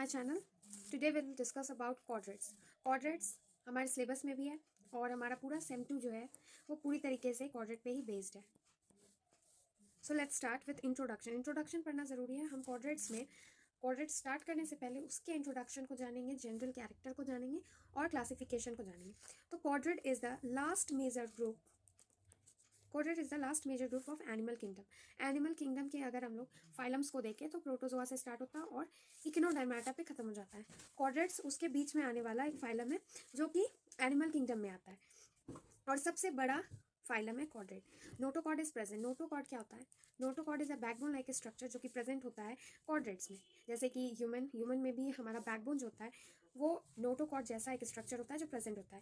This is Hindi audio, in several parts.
My channel. Today will discuss about quadrats. Quadrats हमारे सिलेबस में भी है और हमारा पूरा सेम 2 जो है वो पूरी तरीके से क्वाड्रेट पे ही बेस्ड है। So let's start with introduction. Introduction पढ़ना ज़रूरी है। हम क्वाड्रेट्स में क्वाड्रेट स्टार्ट करने से पहले उसके इंट्रोडक्शन को जानेंगे, जनरल कैरेक्टर को जानेंगे और क्लासिफिकेशन को जानेंगे। तो chordate is the last major group chordate is the last major group of animal kingdom. Animal kingdom के अगर हम लोग फाइलम्स को देखें तो प्रोटोजोआ से स्टार्ट होता है और इकिनोडर्माटा पे खत्म हो जाता है। क्वाड्रेट्स उसके बीच में आने वाला एक फाइलम है जो कि एनिमल किंगडम में आता है और सबसे बड़ा फाइलम है chordate. Notochord is present. Notochord क्या होता है? Notochord is a backbone like structure जो कि प्रेजेंट होता है क्वाड्रेट्स में। जैसे कि ह्यूमन में भी हमारा बैकबोन जो होता है वो नोटोकॉर्ड जैसा एक स्ट्रक्चर होता है जो प्रेजेंट होता है।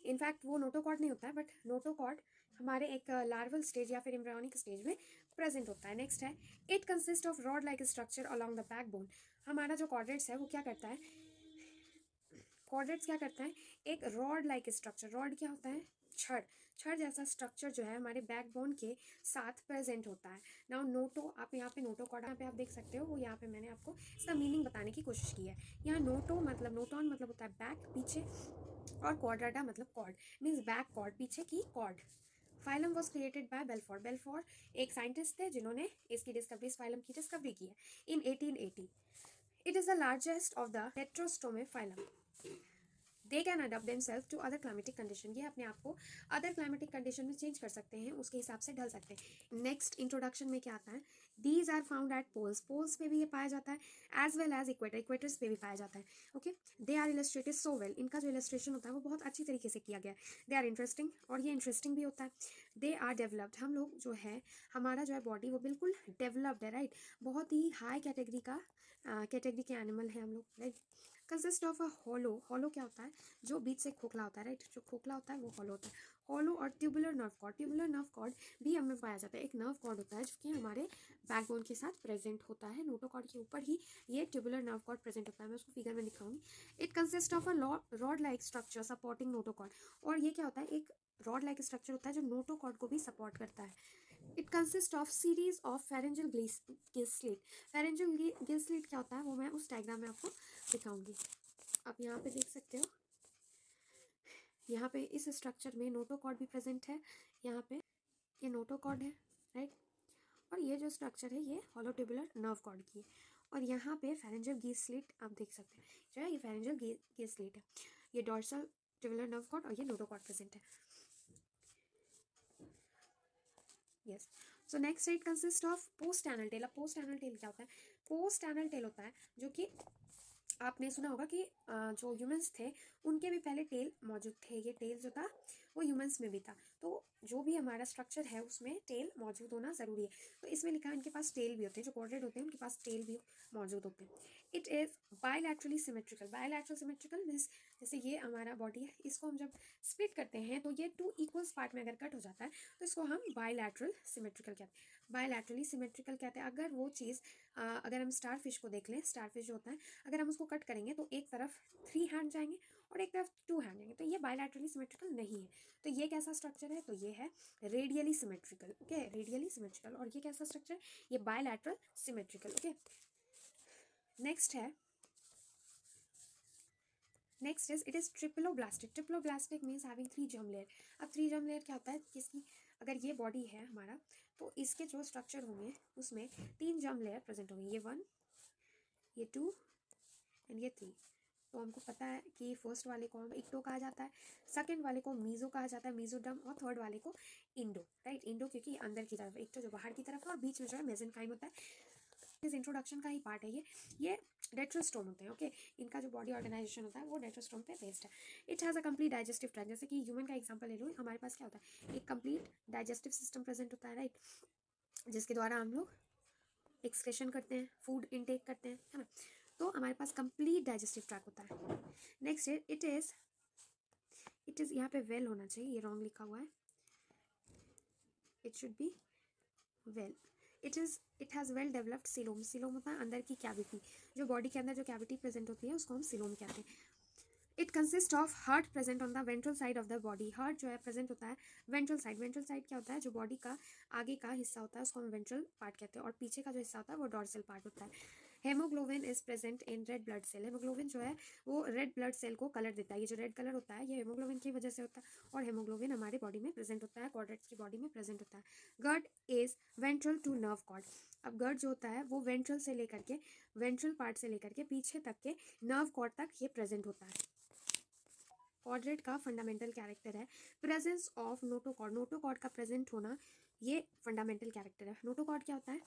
इनफैक्ट वो नोटोकॉर्ड नहीं होता है, बट नोटोकॉर्ड हमारे एक लार्वल स्टेज या फिर एम्ब्रियोनिक स्टेज में प्रेजेंट होता है। नेक्स्ट है, it consist of rod like structure along the backbone. हमारा जो कॉर्डेट्स है वो क्या करता है? कॉर्डेट्स क्या करता है? एक रॉड लाइक स्ट्रक्चर। रॉड क्या होता है? छड़। छड़ जैसा स्ट्रक्चर जो है हमारे बैकबोन के साथ प्रेजेंट होता है। नाउ नोटो, आप यहाँ पे नोटो कॉर्ड यहाँ पे आप देख सकते हो, वो यहाँ पे मैंने आपको इसका मीनिंग बताने की कोशिश की है। यहाँ नोटो मतलब नोटॉन मतलब होता है बैक, पीछे, और क्वाड्राटा मतलब कॉर्ड, मीन्स बैक कॉर्ड, पीछे की cord. Phylum was created by Balfour. Balfour एक साइंटिस्ट थे जिन्होंने इसकी डिस्कवरी, इस फाइलम की डिस्कवरी की है in 1880। It is the largest of the हेट्रोस्टोमे phylum. They can adopt themself to other climatic condition. ये अपने आप को अदर क्लाइमेटिक कंडीशन में चेंज कर सकते हैं, उसके हिसाब से ढल सकते हैं। नेक्स्ट इंट्रोडक्शन में क्या आता है? These are found at poles. Poles पे भी ये पाया जाता है, as well as equator, equators पे भी पाया जाता है। Okay, they are illustrated so well. इनका जो इलस्ट्रेशन होता है वो बहुत अच्छी तरीके से किया गया है। दे आर इंटरेस्टिंग, और ये इंटरेस्टिंग भी होता है। They are developed. हम लोग जो है, हमारा जो है बॉडी वो बिल्कुल डेवलप्ड है, राइट। बहुत ही हाई कैटेगरी का कैटेगरी के एनिमल है हम लोग, right. Consist of a hollow. Hollow क्या होता है? जो बीच से खोखला होता है, राइट। जो खोखला होता है वो हॉलो होता है। हॉलो और tubular nerve cord. Tubular nerve cord भी हमें पाया जाता है। एक नर्व कॉर्ड होता है जो कि हमारे बैकबोन के साथ प्रेजेंट होता है। नोटोकॉर्ड के ऊपर ही ये ट्यूबुलर नर्व कॉर्ड प्रेजेंट होता है। मैं उसको फिगर में दिखाऊंगी। It consist of a rod like structure supporting notochord. और ये क्या होता है? एक रॉड लाइक स्ट्रक्चर होता है जो नोटोकॉर्ड को भी सपोर्ट करता है। It consist of series of pharyngeal Gill slit. Pharyngeal Gill slit क्या होता है वो मैं उस डायग्राम में आपको दिखाऊंगी। आप यहाँ पे देख सकते हो, यहाँ पे इस स्ट्रक्चर में नोटोकॉर्ड भी प्रेजेंट है। यहाँ पे ये नोटोकॉर्ड है, राइट। और ये जो स्ट्रक्चर है ये हॉलो ट्यूबुलर नर्व कॉर्ड की है। और यहाँ पे फेरेंजियल गिल स्लिट आप देख सकते हैं, जो है ये फेरेंजियल गिल स्लिट है। ये डोर्सल ट्यूबुलर नर्व कॉर्ड और ये नोटोकॉर्ड प्रेजेंट है। Yes, so next it consist of post anal tail. अब पोस्ट एनल टेल क्या होता है? पोस्ट एनल टेल होता है जो कि आपने सुना होगा कि जो ह्यूमंस थे उनके भी पहले टेल मौजूद थे। ये टेल जो था वो ह्यूमंस में भी था। तो जो भी हमारा स्ट्रक्चर है उसमें टेल मौजूद होना ज़रूरी है। तो इसमें लिखा है इनके पास टेल भी होते हैं, जो क्वाड्रेट होते हैं उनके पास टेल भी मौजूद होते हैं। It is bilaterally symmetrical. Bilateral symmetrical means जैसे ये हमारा बॉडी है, इसको हम जब स्प्लिट करते हैं तो ये 2 इक्वल्स पार्ट में अगर कट हो जाता है तो इसको हम बायलैटरल सिमेट्रिकल कहते हैं। बायलैटरली सिमेट्रिकल कहते हैं अगर वो चीज़, अगर हम स्टार फिश को देख लें, स्टार फिश जो होता है अगर हम उसको कट करेंगे तो एक तरफ 3 हैंड जाएंगे और एक तरफ 2 हैंड जाएंगे, तो ये बायलैटरली सिमेट्रिकल नहीं है। तो ये कैसा स्ट्रक्चर है? तो ये है radially symmetrical. Okay, radially symmetrical. और ये कैसा स्ट्रक्चर? ये बायलैटरल सिमेट्रिकल। ओके, नेक्स्ट है, next is it is triploblastic. Triploblastic means having 3 germ layer. अब 3 जर्म लेयर क्या होता है? किसकी, अगर ये बॉडी है हमारा तो इसके जो स्ट्रक्चर होंगे उसमें 3 जर्म लेयर प्रेजेंट होंगे। ये 1, ये 2 एंड ये 3। तो हमको पता है कि फर्स्ट वाले को हम इक्टो कहा जाता है, सेकंड वाले को मीजो कहा जाता है, मीजोडर्म, और थर्ड वाले को इंडो, राइट। इंडो क्योंकि अंदर की तरफ, इक्टो जो बाहर की तरफ है और बीच में जो है मेसेनकाइम होता है। इस इंट्रोडक्शन का ही पार्ट है ये डेट्रोस्टोम होते हैं। ओके, इनका जो बॉडी ऑर्गेनाइजेशन होता है वो डेट्रोस्टोम पे बेस्ड है। It has a complete digestive tract. जैसे कि ह्यूमन का एग्जांपल ले लो, हमारे पास क्या होता है? एक कंप्लीट डाइजेस्टिव सिस्टम प्रेजेंट होता है, राइट, जिसके द्वारा हम लोग एक्सक्रेशन करते हैं, फूड इनटेक करते हैं, है ना। तो हमारे पास कंप्लीट डाइजेस्टिव ट्रैक होता है। नेक्स्ट इट इज यहाँ पे वेल होना चाहिए, ये रॉन्ग लिखा हुआ है, it should be well. It has well developed coelom. Coelom होता है अंदर की कैविटी, जो बॉडी के अंदर जो कैविटी प्रेजेंट होती है उसको हम सिलोम कहते हैं। It consist of heart present on the ventral side of the body. Heart जो है प्रेजेंट होता है वेंट्रल साइड। वेंट्रल साइड क्या होता है? जो बॉडी का आगे का हिस्सा होता है उसको हम वेंट्रल पार्ट कहते हैं, और पीछे का जो हिस्सा होता है वो डॉर्सल पार्ट होता है। Haemoglobin is present in red blood cell. Haemoglobin जो है वो रेड ब्लड सेल को कलर देता है। ये जो रेड कलर होता है ये हेमोग्लोबिन की वजह से होता है और हेमोग्लोबिन हमारे बॉडी में प्रेजेंट होता है, कॉर्डेट्स की बॉडी में प्रेजेंट होता है। Gut is ventral to nerve cord. अब गट जो होता है वो वेंट्रल से लेकर के, वेंट्रल पार्ट से लेकर के पीछे तक के नर्व कॉर्ड तक ये प्रेजेंट होता है। कॉर्डेट का फंडामेंटल कैरेक्टर है प्रेजेंस ऑफ नोटोकॉर्ड। नोटोकॉर्ड का प्रेजेंट होना ये फंडामेंटल कैरेक्टर है। नोटोकॉर्ड क्या होता है?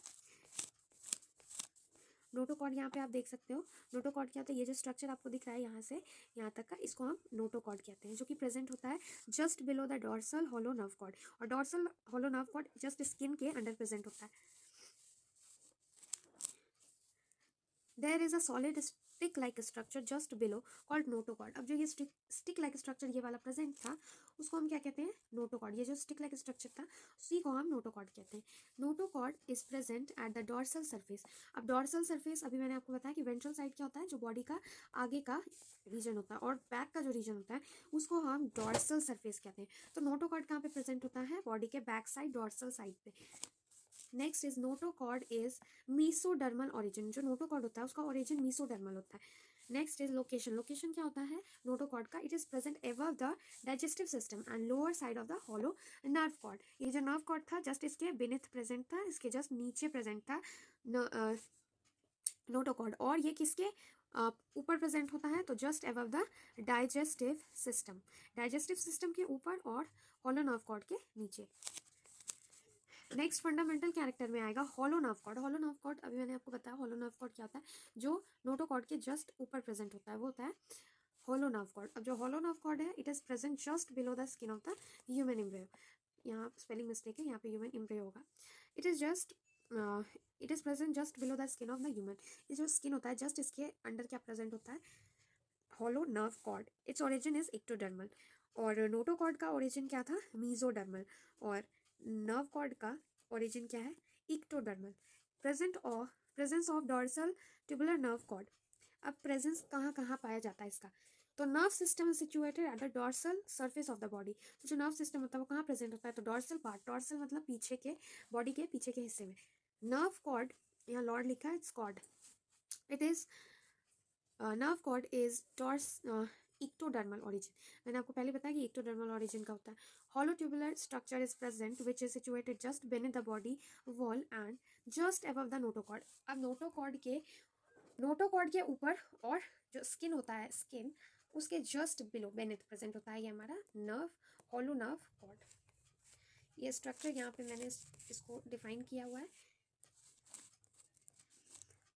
नोटोकॉर्ड यहाँ पे आप देख सकते हो। नोटोकॉर्ड क्या होता है? ये जो स्ट्रक्चर आपको दिख रहा है यहाँ से यहाँ तक का, इसको हम नोटोकॉर्ड कहते हैं, जो कि प्रेजेंट होता है just below the dorsal hollow nerve cord. और dorsal hollow nerve cord just skin के अंडर प्रेजेंट होता है। There is a solid stick like structure just below called notochord. अब जो ये स्टिक लाइक स्ट्रक्चर ये वाला प्रेजेंट था उसको हम क्या कहते हैं? नोटोकॉर्ड। ये जो स्टिक लाइक स्ट्रक्चर था उसी को हम नोटोकॉर्ड कहते हैं। Notochord is present at the dorsal surface. अब डॉर्सल सरफेस अभी मैंने आपको बताया कि वेंट्रल साइड क्या होता है, जो बॉडी का आगे का रीजन होता है, और बैक का जो रीजन होता है उसको हम डॉर्सल सरफेस कहते हैं। तो नोटोकॉर्ड कहाँ पे प्रेजेंट होता है? बॉडी के बैक साइड डॉर्सल साइड पे। Next is notochord is mesodermal origin. जो नोटोकॉर्ड होता है उसका ओरिजिन मीसोडर्मल होता है। Next is location. लोकेशन क्या होता है नोटोकॉर्ड का? It is present above the digestive system and lower side of the hollow nerve cord. ये जो नर्व कॉर्ड था जस्ट इसके बिनिथ प्रेजेंट था, इसके जस्ट नीचे प्रेजेंट था नोटोकॉर्ड। और ये किसके ऊपर प्रेजेंट होता है? तो just above the digestive system. Digestive system के ऊपर और हॉलो नर्व कॉर्ड के नीचे। नेक्स्ट फंडामेंटल कैरेक्टर में आएगा hollow nerve cord. Hollow nerve cord अभी मैंने आपको बताया हॉलो नर्व कॉर्ड क्या होता है, जो नोटोकॉर्ड के जस्ट ऊपर प्रेजेंट होता है, वो होता है हॉलो नर्व कॉर्ड। अब जो हॉलो नर्व कॉर्ड है it is present just below the skin of the human embryo. यहाँ स्पेलिंग मिस्टेक है, यहाँ पे ह्यूमन एम्ब्रियो होगा। It is present just below the skin of the human. ये जो स्किन होता है जस्ट इसके अंडर क्या प्रेजेंट होता है? Hollow nerve cord. Its origin is ectodermal. और नोटोकॉर्ड का ओरिजिन क्या था? मीजोडर्मल। और नर्व कॉर्ड का ओरिजिन क्या है? Ectodermal. Presence of dorsal tubular nerve cord. अब प्रेजेंस कहाँ कहाँ पाया जाता है इसका? तो nerve system is situated at the dorsal surface of the body. तो जो नर्व सिस्टम होता है वो कहाँ प्रेजेंट होता है? तो डॉर्सल पार्ट। डॉर्सल मतलब पीछे के, बॉडी के पीछे के हिस्से में। नर्व कॉर्ड, यहाँ लॉर्ड लिखा है, it's cord. It is nerve cord is ectodermal origin. मैंने आपको पहले बताया कि इक्टोडर्मल ऑरिजिन का होता है। Hollow tubular structure is present which is situated just beneath the body wall and just above the notochord. अब नोटोकॉर्ड के ऊपर और जो स्किन होता है, स्किन उसके जस्ट बिलो बेनिथ प्रेजेंट होता है ये हमारा नर्व, हॉलो नर्व कॉर्ड। ये स्ट्रक्चर यहाँ पे मैंने इसको डिफाइन किया हुआ है।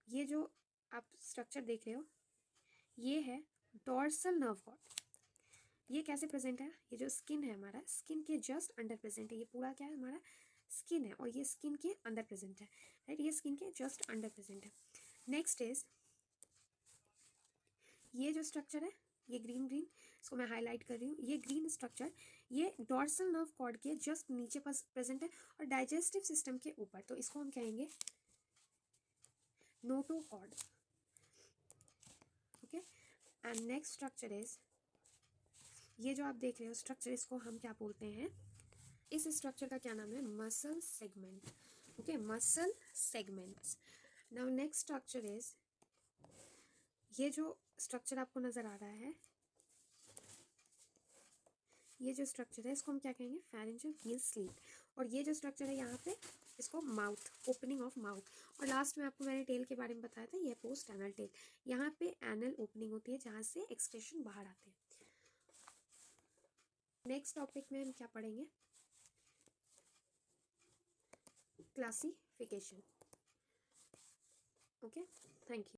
ये जो आप स्ट्रक्चर देख रहे हो ये है डॉर्सल नर्व कॉर्ड। ये कैसे प्रेजेंट है? ये जो स्किन है हमारा, स्किन के जस्ट अंडर प्रेजेंट है। ये पूरा क्या है? हमारा स्किन है और ये स्किन के अंदर प्रेजेंट है, राइट? ये स्किन के जस्ट अंडर प्रेजेंट है। नेक्स्ट इज ये जो स्ट्रक्चर है, ये ग्रीन ग्रीन, इसको मैं हाईलाइट कर रही हूँ। ये ग्रीन स्ट्रक्चर ये डॉर्सल नर्व कॉर्ड के जस्ट नीचे पास प्रेजेंट है और डाइजेस्टिव सिस्टम के ऊपर, तो इसको हम कहेंगे notochord. Okay, and next structure is ये जो आप देख रहे हो स्ट्रक्चर, इसको हम क्या बोलते हैं? इस स्ट्रक्चर का क्या नाम है? Muscle segment. Okay, muscle segments. Now next structure is ये जो स्ट्रक्चर आपको नजर आ रहा है, ये जो स्ट्रक्चर है इसको हम क्या कहेंगे? Pharyngeal gill slit. और ये जो स्ट्रक्चर है यहाँ पे इसको माउथ, ओपनिंग ऑफ माउथ। और लास्ट में आपको मैंने टेल के बारे में बताया था, ये पोस्ट एनल टेल। यहाँ पे एनल ओपनिंग होती है जहाँ से एक्सक्रेशन बाहर आते हैं। नेक्स्ट टॉपिक में हम क्या पढ़ेंगे? क्लासिफिकेशन। Okay, thank you.